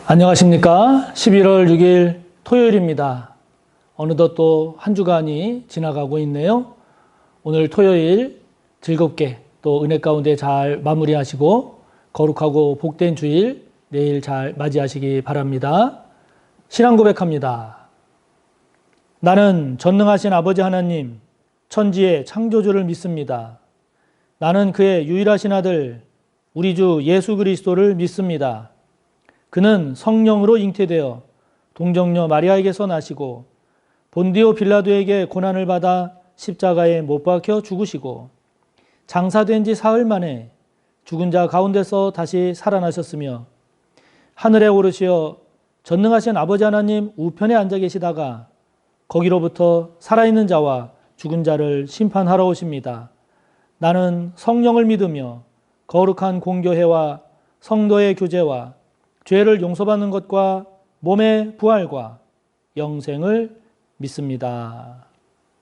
안녕하십니까. 11월 6일 토요일입니다. 어느덧 또 한 주간이 지나가고 있네요. 오늘 토요일 즐겁게 또 은혜 가운데 잘 마무리하시고 거룩하고 복된 주일 내일 잘 맞이하시기 바랍니다. 신앙 고백합니다. 나는 전능하신 아버지 하나님, 천지의 창조주를 믿습니다. 나는 그의 유일하신 아들, 우리 주 예수 그리스도를 믿습니다. 그는 성령으로 잉태되어 동정녀 마리아에게서 나시고 본디오 빌라도에게 고난을 받아 십자가에 못 박혀 죽으시고 장사된 지 사흘 만에 죽은 자 가운데서 다시 살아나셨으며 하늘에 오르시어 전능하신 아버지 하나님 우편에 앉아 계시다가 거기로부터 살아있는 자와 죽은 자를 심판하러 오십니다. 나는 성령을 믿으며 거룩한 공교회와 성도의 교제와 죄를 용서받는 것과 몸의 부활과 영생을 믿습니다.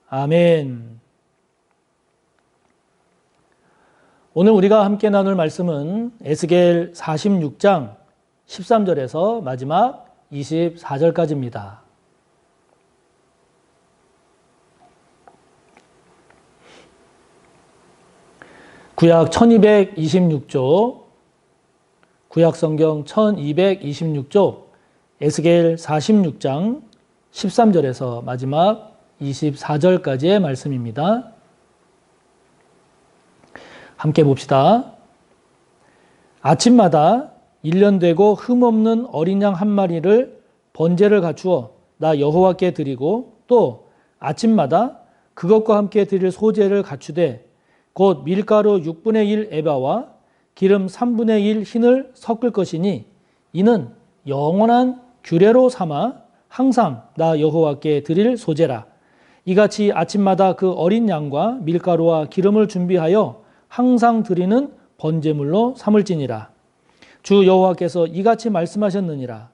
아멘. 오늘 우리가 함께 나눌 말씀은 에스겔 46장 13절에서 마지막 24절까지입니다. 구약 1226조 구약성경 1226조 에스겔 46장 13절에서 마지막 24절까지의 말씀입니다. 함께 봅시다. 아침마다 1년 되고 흠없는 어린 양 한 마리를 번제를 갖추어 나 여호와께 드리고 또 아침마다 그것과 함께 드릴 소제를 갖추되 곧 밀가루 6분의 1 에바와 기름 3분의 1 흰을 섞을 것이니 이는 영원한 규례로 삼아 항상 나 여호와께 드릴 소제라. 이같이 아침마다 그 어린 양과 밀가루와 기름을 준비하여 항상 드리는 번제물로 삼을지니라. 주 여호와께서 이같이 말씀하셨느니라.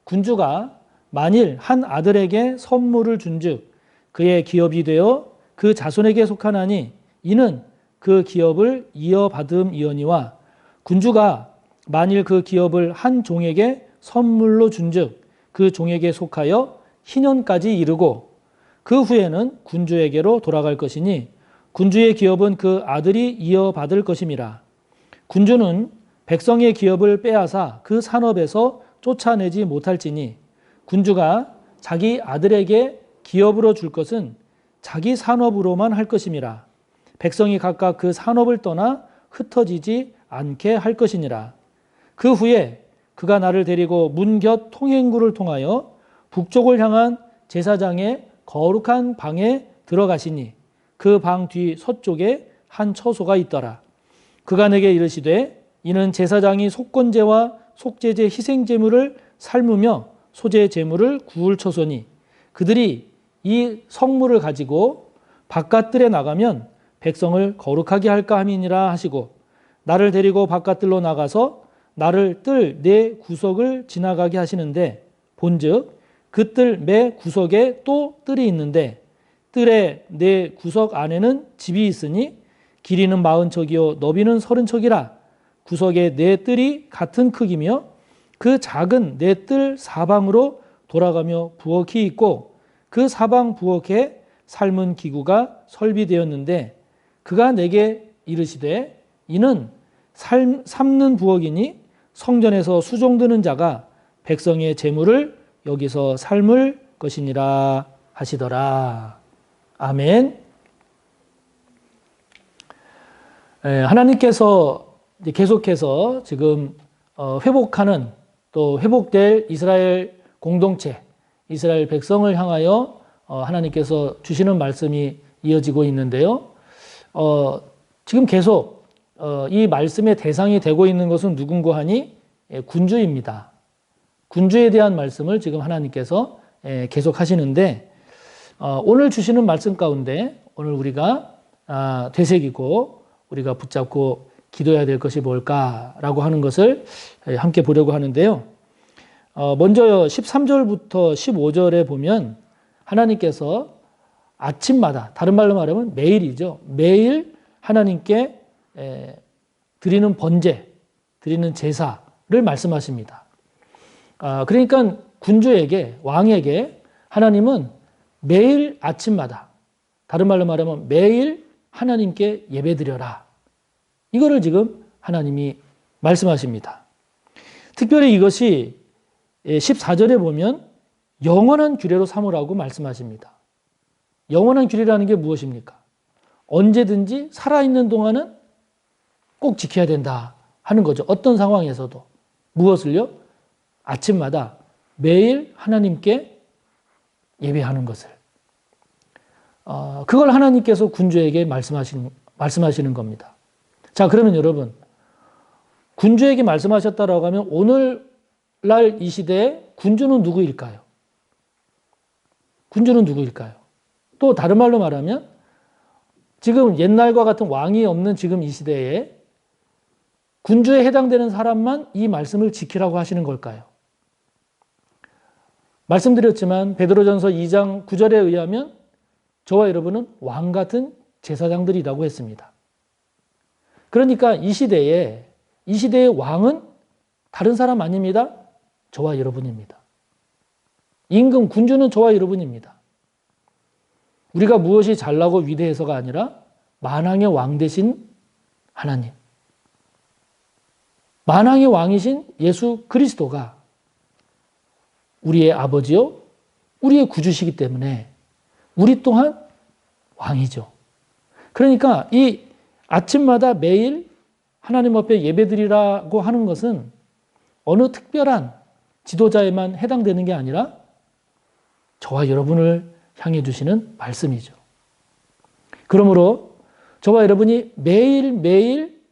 군주가 만일 한 아들에게 선물을 준즉 그의 기업이 되어 그 자손에게 속하나니 이는 그 기업을 이어받음이거니와 군주가 만일 그 기업을 한 종에게 선물로 준즉 그 종에게 속하여 희년까지 이르고 그 후에는 군주에게로 돌아갈 것이니 군주의 기업은 그 아들이 이어받을 것임이라. 군주는 백성의 기업을 빼앗아 그 산업에서 쫓아내지 못할지니 군주가 자기 아들에게 기업으로 줄 것은 자기 산업으로만 할 것임이라. 백성이 각각 그 산업을 떠나 흩어지지 않게 할 것이니라. 그 후에 그가 나를 데리고 문 곁 통행구를 통하여 북쪽을 향한 제사장의 거룩한 방에 들어가시니 그 방 뒤 서쪽에 한 처소가 있더라. 그가 내게 이르시되 이는 제사장이 속건제와 속죄제 희생제물을 삶으며 소제 제물을 구울 처소니 그들이 이 성물을 가지고 바깥들에 나가면 백성을 거룩하게 할까 함이니라 하시고 나를 데리고 바깥들로 나가서 나를 뜰 네 구석을 지나가게 하시는데 본즉 그 뜰 매 구석에 또 뜰이 있는데 뜰의 네 구석 안에는 집이 있으니 길이는 40척이요 너비는 30척이라. 구석의 네 뜰이 같은 크기며 그 작은 네 뜰 사방으로 돌아가며 부엌이 있고 그 사방 부엌에 삶은 기구가 설비되었는데 그가 내게 이르시되 이는 삶는 부엌이니 성전에서 수종드는 자가 백성의 재물을 여기서 삶을 것이니라 하시더라. 아멘. 하나님께서 계속해서 지금 회복하는 또 회복될 이스라엘 공동체, 이스라엘 백성을 향하여 하나님께서 주시는 말씀이 이어지고 있는데요. 지금 계속 이 말씀의 대상이 되고 있는 것은 누군가 하니 군주입니다. 군주에 대한 말씀을 지금 하나님께서 계속 하시는데 오늘 주시는 말씀 가운데 오늘 우리가 되새기고 우리가 붙잡고 기도해야 될 것이 뭘까라고 하는 것을 함께 보려고 하는데요. 먼저 13절부터 15절에 보면 하나님께서 아침마다, 다른 말로 말하면 매일이죠. 매일 하나님께 드리는 번제, 드리는 제사를 말씀하십니다. 그러니까 군주에게, 왕에게 하나님은 매일 아침마다, 다른 말로 말하면 매일 하나님께 예배드려라. 이거를 지금 하나님이 말씀하십니다. 특별히 이것이 14절에 보면 영원한 규례로 삼으라고 말씀하십니다. 영원한 규례라는 게 무엇입니까? 언제든지 살아있는 동안은 꼭 지켜야 된다 하는 거죠. 어떤 상황에서도. 무엇을요? 아침마다 매일 하나님께 예배하는 것을. 그걸 하나님께서 군주에게 말씀하시는 겁니다. 자, 그러면 여러분, 군주에게 말씀하셨다라고 하면 오늘날 이 시대에 군주는 누구일까요? 군주는 누구일까요? 또 다른 말로 말하면 지금 옛날과 같은 왕이 없는 지금 이 시대에 군주에 해당되는 사람만 이 말씀을 지키라고 하시는 걸까요? 말씀드렸지만 베드로전서 2장 9절에 의하면 저와 여러분은 왕 같은 제사장들이라고 했습니다. 그러니까 이 시대의 왕은 다른 사람 아닙니다. 저와 여러분입니다. 임금 군주는 저와 여러분입니다. 우리가 무엇이 잘나고 위대해서가 아니라 만왕의 왕 되신 하나님, 만왕의 왕이신 예수 그리스도가 우리의 아버지요, 우리의 구주시기 때문에 우리 또한 왕이죠. 그러니까 이 아침마다 매일 하나님 앞에 예배드리라고 하는 것은 어느 특별한 지도자에만 해당되는 게 아니라 저와 여러분을 향해 주시는 말씀이죠. 그러므로 저와 여러분이 매일매일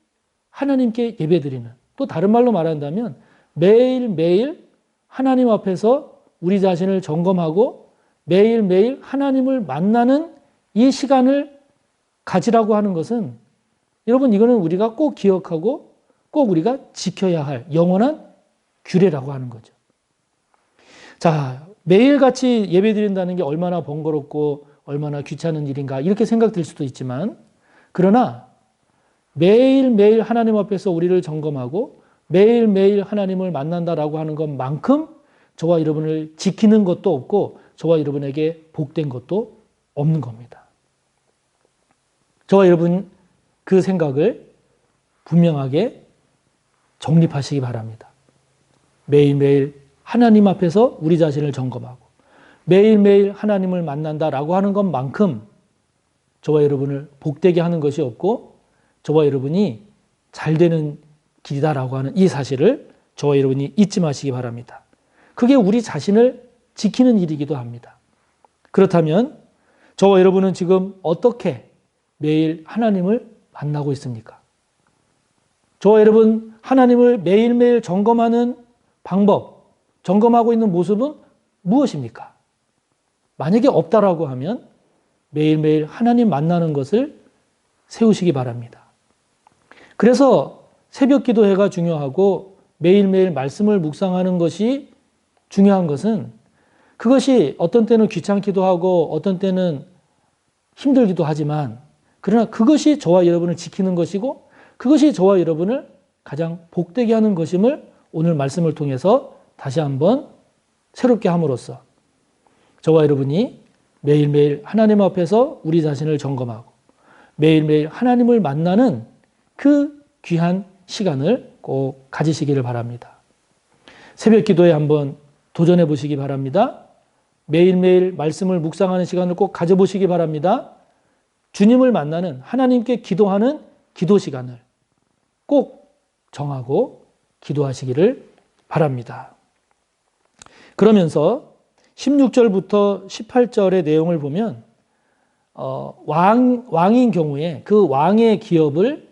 하나님께 예배드리는, 또 다른 말로 말한다면 매일매일 하나님 앞에서 우리 자신을 점검하고 매일매일 하나님을 만나는 이 시간을 가지라고 하는 것은 여러분, 이거는 우리가 꼭 기억하고 꼭 우리가 지켜야 할 영원한 규례라고 하는 거죠. 자, 매일같이 예배드린다는 게 얼마나 번거롭고 얼마나 귀찮은 일인가 이렇게 생각될 수도 있지만, 그러나 매일매일 하나님 앞에서 우리를 점검하고 매일매일 하나님을 만난다라고 하는 것만큼 저와 여러분을 지키는 것도 없고 저와 여러분에게 복된 것도 없는 겁니다. 저와 여러분 그 생각을 분명하게 정립하시기 바랍니다. 매일매일 하나님 앞에서 우리 자신을 점검하고 매일매일 하나님을 만난다라고 하는 것만큼 저와 여러분을 복되게 하는 것이 없고 저와 여러분이 잘 되는 길이다라고 하는 이 사실을 저와 여러분이 잊지 마시기 바랍니다. 그게 우리 자신을 지키는 일이기도 합니다. 그렇다면 저와 여러분은 지금 어떻게 매일 하나님을 만나고 있습니까? 저와 여러분 하나님을 매일매일 점검하는 방법, 점검하고 있는 모습은 무엇입니까? 만약에 없다라고 하면 매일매일 하나님 만나는 것을 세우시기 바랍니다. 그래서 새벽 기도회가 중요하고 매일매일 말씀을 묵상하는 것이 중요한 것은, 그것이 어떤 때는 귀찮기도 하고 어떤 때는 힘들기도 하지만, 그러나 그것이 저와 여러분을 지키는 것이고 그것이 저와 여러분을 가장 복되게 하는 것임을 오늘 말씀을 통해서 다시 한번 새롭게 함으로써 저와 여러분이 매일매일 하나님 앞에서 우리 자신을 점검하고 매일매일 하나님을 만나는 그 귀한 시간을 꼭 가지시기를 바랍니다. 새벽 기도에 한번 도전해 보시기 바랍니다. 매일매일 말씀을 묵상하는 시간을 꼭 가져보시기 바랍니다. 주님을 만나는, 하나님께 기도하는 기도 시간을 꼭 정하고 기도하시기를 바랍니다. 그러면서 16절부터 18절의 내용을 보면 왕인 경우에 그 왕의 기업을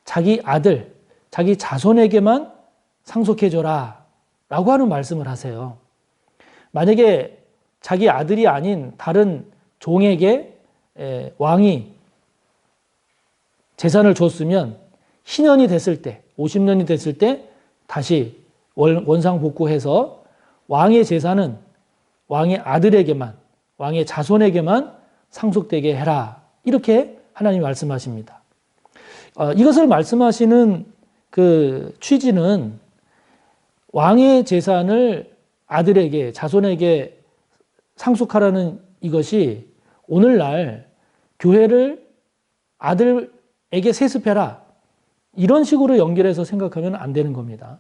자기 아들, 자기 자손에게만 상속해줘라 라고 하는 말씀을 하세요. 만약에 자기 아들이 아닌 다른 종에게 왕이 재산을 줬으면 희년이 됐을 때, 50년이 됐을 때 다시 원상복구해서 왕의 재산은 왕의 아들에게만, 왕의 자손에게만 상속되게 해라. 이렇게 하나님이 말씀하십니다. 이것을 말씀하시는 그 취지는 왕의 재산을 아들에게, 자손에게 상속하라는 이것이 오늘날 교회를 아들에게 세습해라, 이런 식으로 연결해서 생각하면 안 되는 겁니다.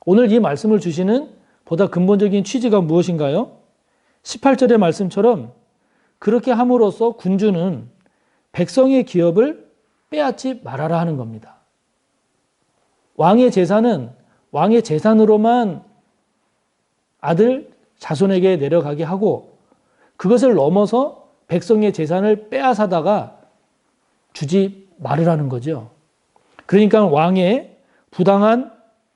오늘 이 말씀을 주시는 보다 근본적인 취지가 무엇인가요? 18절의 말씀처럼 그렇게 함으로써 군주는 백성의 기업을 빼앗지 말아라 하는 겁니다. 왕의 재산은 왕의 재산으로만 아들, 자손에게 내려가게 하고, 그것을 넘어서 백성의 재산을 빼앗아다가 주지 말으라는 거죠. 그러니까 왕의 부당한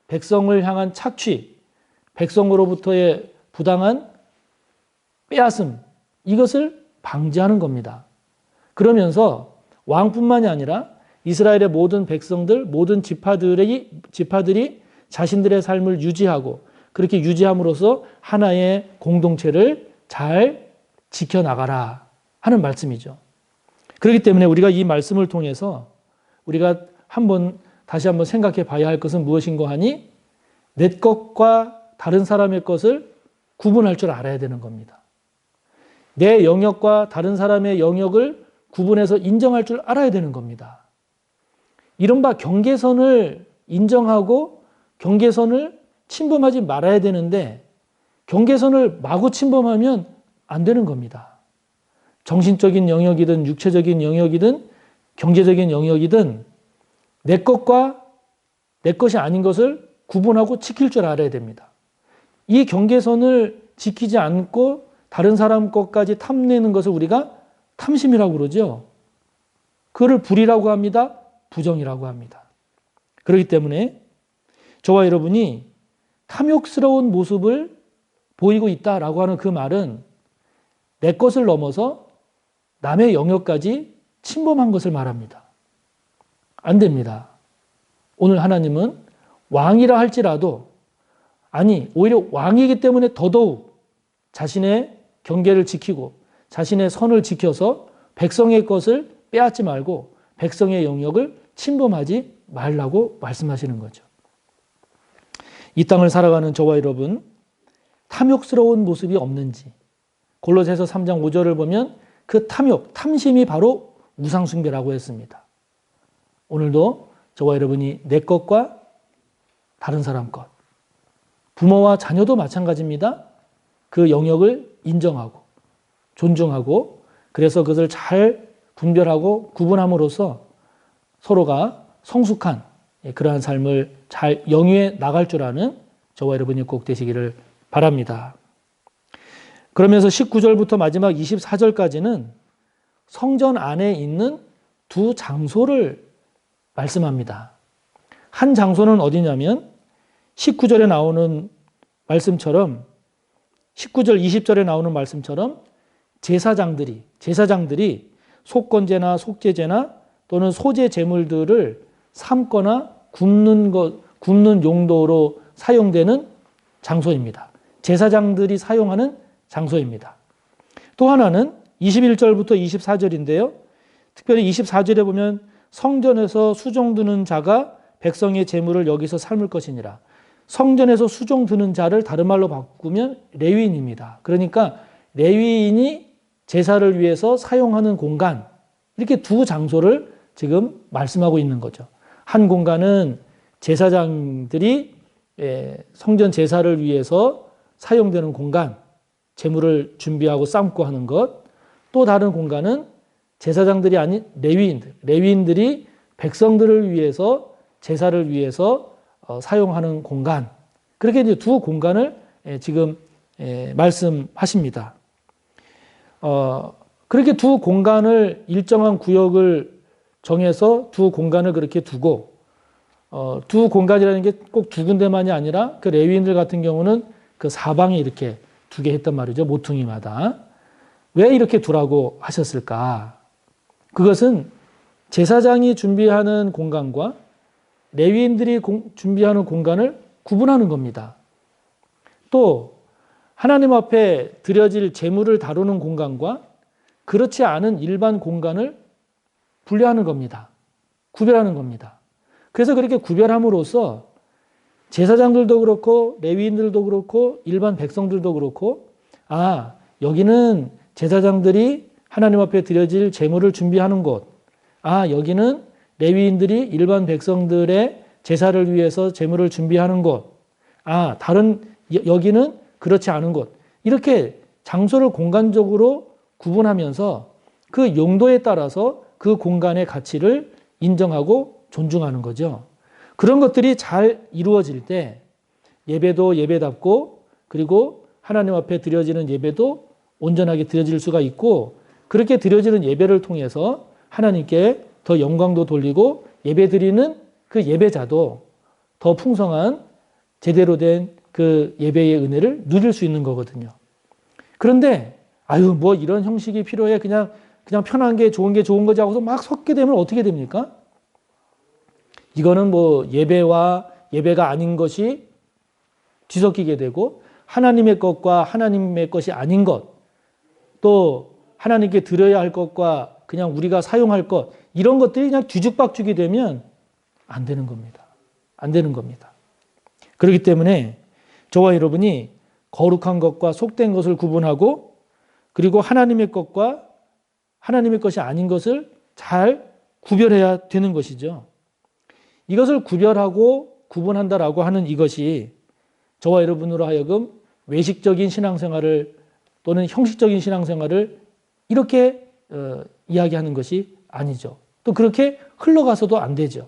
백성을 향한 착취, 백성으로부터의 부당한 빼앗음, 이것을 방지하는 겁니다. 그러면서 왕뿐만이 아니라 이스라엘의 모든 백성들, 모든 지파들이 자신들의 삶을 유지하고, 그렇게 유지함으로써 하나의 공동체를 잘 지켜나가라 하는 말씀이죠. 그렇기 때문에 우리가 이 말씀을 통해서 우리가 다시 한번 생각해 봐야 할 것은 무엇인가 하니, 내 것과 다른 사람의 것을 구분할 줄 알아야 되는 겁니다. 내 영역과 다른 사람의 영역을 구분해서 인정할 줄 알아야 되는 겁니다. 이른바 경계선을 인정하고 경계선을 침범하지 말아야 되는데, 경계선을 마구 침범하면 안 되는 겁니다. 정신적인 영역이든 육체적인 영역이든 경제적인 영역이든 내 것과 내 것이 아닌 것을 구분하고 지킬 줄 알아야 됩니다. 이 경계선을 지키지 않고 다른 사람 것까지 탐내는 것을 우리가 탐심이라고 그러죠. 그거를 불이라고 합니다. 부정이라고 합니다. 그렇기 때문에 저와 여러분이 탐욕스러운 모습을 보이고 있다라고 하는 그 말은 내 것을 넘어서 남의 영역까지 침범한 것을 말합니다. 안 됩니다. 오늘 하나님은 왕이라 할지라도, 아니 오히려 왕이기 때문에 더더욱 자신의 경계를 지키고 자신의 선을 지켜서 백성의 것을 빼앗지 말고 백성의 영역을 침범하지 말라고 말씀하시는 거죠. 이 땅을 살아가는 저와 여러분, 탐욕스러운 모습이 없는지, 골로새서 3장 5절을 보면 그 탐심이 바로 우상숭배라고 했습니다. 오늘도 저와 여러분이 내 것과 다른 사람 것, 부모와 자녀도 마찬가지입니다. 그 영역을 인정하고 존중하고, 그래서 그것을 잘 분별하고 구분함으로써 서로가 성숙한 그러한 삶을 잘 영위해 나갈 줄 아는 저와 여러분이 꼭 되시기를 바랍니다. 그러면서 19절부터 마지막 24절까지는 성전 안에 있는 두 장소를 말씀합니다. 한 장소는 어디냐면 19절에 나오는 말씀처럼, 19절 20절에 나오는 말씀처럼 제사장들이 속건제나 속죄제나 또는 소제 제물들을 삶거나 굽는 용도로 사용되는 장소입니다. 제사장들이 사용하는 장소입니다. 또 하나는 21절부터 24절인데요. 특별히 24절에 보면 성전에서 수종 드는 자가 백성의 제물을 여기서 삶을 것이니라. 성전에서 수종 드는 자를 다른 말로 바꾸면 레위인입니다. 그러니까 레위인이 제사를 위해서 사용하는 공간, 이렇게 두 장소를 지금 말씀하고 있는 거죠. 한 공간은 제사장들이 성전 제사를 위해서 사용되는 공간, 제물을 준비하고 삶고 하는 것. 또 다른 공간은 제사장들이 아닌 레위인들이 백성들을 위해서 제사를 위해서 사용하는 공간. 그렇게 이제 두 공간을 지금 말씀하십니다. 그렇게 두 공간을, 일정한 구역을 정해서 두 공간을 그렇게 두고, 두 공간이라는 게 꼭 두 군데만이 아니라 그 레위인들 같은 경우는 그 사방에 이렇게 두게 했단 말이죠. 모퉁이마다. 왜 이렇게 두라고 하셨을까? 그것은 제사장이 준비하는 공간과 레위인들이 준비하는 공간을 구분하는 겁니다. 또 하나님 앞에 드려질 제물을 다루는 공간과 그렇지 않은 일반 공간을 분리하는 겁니다. 구별하는 겁니다. 그래서 그렇게 구별함으로써 제사장들도 그렇고 레위인들도 그렇고 일반 백성들도 그렇고 여기는 제사장들이 하나님 앞에 드려질 제물을 준비하는 곳. 여기는 레위인들이 일반 백성들의 제사를 위해서 제물을 준비하는 곳. 여기는 그렇지 않은 곳. 이렇게 장소를 공간적으로 구분하면서 그 용도에 따라서 그 공간의 가치를 인정하고 존중하는 거죠. 그런 것들이 잘 이루어질 때 예배도 예배답고 그리고 하나님 앞에 드려지는 예배도 온전하게 드려질 수가 있고 그렇게 드려지는 예배를 통해서 하나님께 더 영광도 돌리고 예배 드리는 그 예배자도 더 풍성한 제대로 된 그 예배의 은혜를 누릴 수 있는 거거든요. 그런데 뭐 이런 형식이 필요해 그냥 편한 게 좋은 거지 하고서 막 섞게 되면 어떻게 됩니까? 이거는 뭐 예배와 예배가 아닌 것이 뒤섞이게 되고 하나님의 것과 하나님의 것이 아닌 것, 또 하나님께 드려야 할 것과 그냥 우리가 사용할 것 이런 것들이 그냥 뒤죽박죽이 되면 안 되는 겁니다. 안 되는 겁니다. 그렇기 때문에 저와 여러분이 거룩한 것과 속된 것을 구분하고 그리고 하나님의 것과 하나님의 것이 아닌 것을 잘 구별해야 되는 것이죠. 이것을 구별하고 구분한다라고 하는 이것이 저와 여러분으로 하여금 외식적인 신앙생활을 또는 형식적인 신앙생활을 이렇게 이야기하는 것이 아니죠. 또 그렇게 흘러가서도 안 되죠.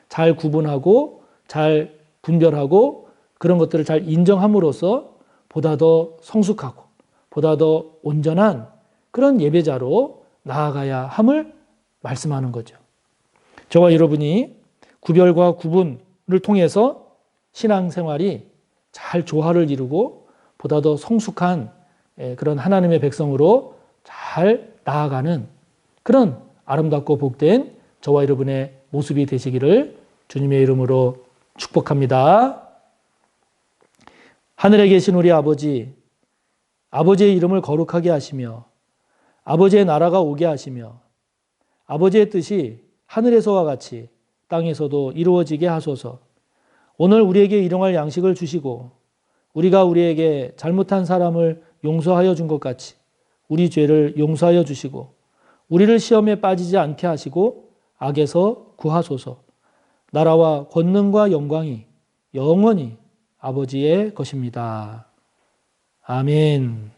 잘 구분하고 잘 분별하고 그런 것들을 잘 인정함으로써 보다 더 성숙하고 보다 더 온전한 그런 예배자로 나아가야 함을 말씀하는 거죠. 저와 여러분이 구별과 구분을 통해서 신앙생활이 잘 조화를 이루고 보다 더 성숙한 그런 하나님의 백성으로 잘 나아가는 그런 아름답고 복된 저와 여러분의 모습이 되시기를 주님의 이름으로 축복합니다. 하늘에 계신 우리 아버지, 아버지의 이름을 거룩하게 하시며 아버지의 나라가 오게 하시며 아버지의 뜻이 하늘에서와 같이 땅에서도 이루어지게 하소서. 오늘 우리에게 일용할 양식을 주시고 우리가 우리에게 잘못한 사람을 용서하여 준 것 같이 우리 죄를 용서하여 주시고 우리를 시험에 빠지지 않게 하시고 악에서 구하소서. 나라와 권능과 영광이 영원히 아버지의 것입니다. 아멘.